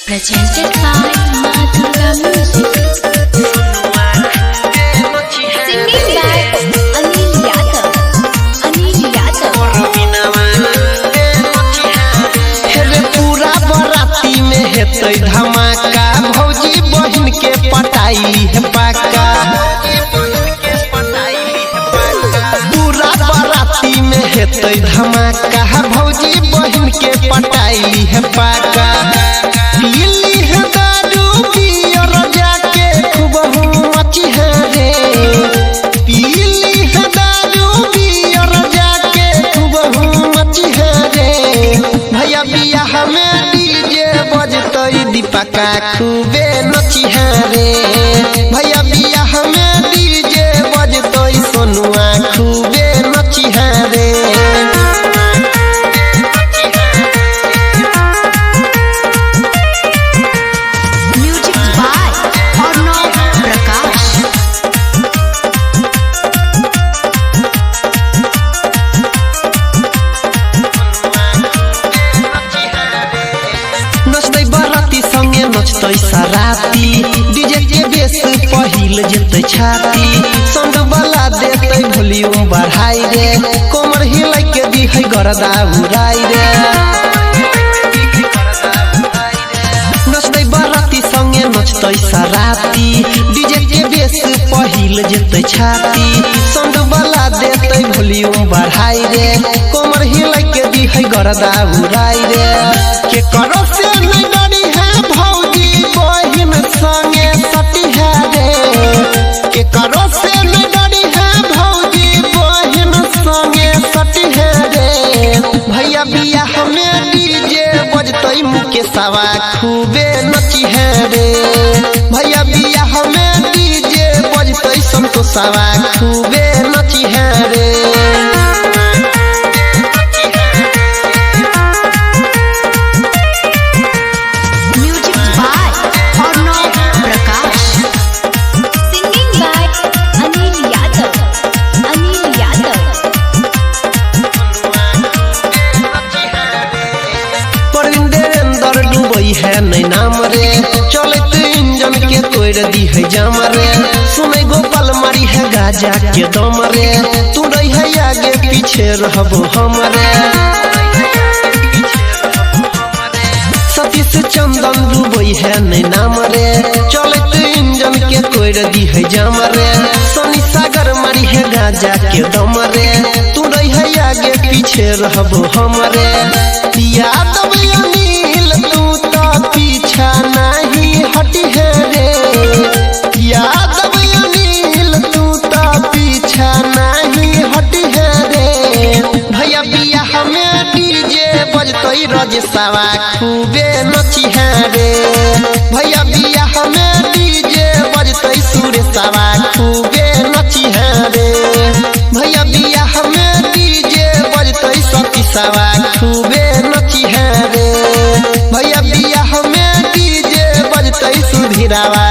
Presented by Madhura Music. Singing by Anil Yadav. हेरे पूरा बराती में हेतै धमाका, भौजी बहिन के पटाइली है पाका। पूरा बराती में हेतै धमाका, भौजी बहिन के पटाइली है पाका। पीली है दारू पियर जाके खूब मची है रे। पीली है दारू पियर जाके खूब मची है रे। भैया बियाह में डीजे बजतै दीपका खूबे नची है रे। भैया बियाह में डीजे बजतै सोनुआ खूबे नची है रे। Music by Arnav Prakash. नचतै बराती संगे नचतै सराती, डीजे के बेस पहिल जेतै छाती। संग वाला देतै वॉल्यूम बढ़ाई रे, कमर हिलाई के दिहै गरदा उड़ाई रे। नचतै बराती संगे नचतै सराती, डीजे के बेस पहिल जेतै छाती। संग वाला देतै वॉल्यूम बढ़ाई रे, कमर हिलाई के दिहै गरदा उड़ाई रे। के करो से नहीं डरी है भौजी बहिन संगे सती है रे। के करो से नहीं डरी है भौजी बहिन संगे सती है रे। भैया बियाह में डीजे बजतै मुकेशवा खूबे नची है रे। भैया बियाह में डीजे बजतै संतोषवा खूबे नची है रे। Music by Arnav Prakash. Singing by Anil Yadav. Parvinder Dubai है नहीं नाम रे, चलत इंजन के तोड़ दी है जाम रे। सुनै गोपाल मारी है गाजा के दम रे, तू रही है आगे पीछे रहबो हमरे। सतीश चंदन डूबई है नहीं नाम रे, चलत इंजन के तोड़ दी है जाम रे। सोनी सागर मारी है गाजा के दम रे, तू रही है आगे पीछे रहबो हमरे। यादव अनिल तू तो पीछा नहीं हटी है रे। यादव अनिल तू तो पीछा नहीं हटी है रे। भैया बियाह में डीजे बजतै रजसवा खूबे नची है रे। भैया बियाह में डीजे बजतै सुरेशवा खूबे नची है रे। भैया बियाह में डीजे बजतै सतीशवा खूबे नची है रे। भैया बियाह में डीजे बजतै सुधीरावा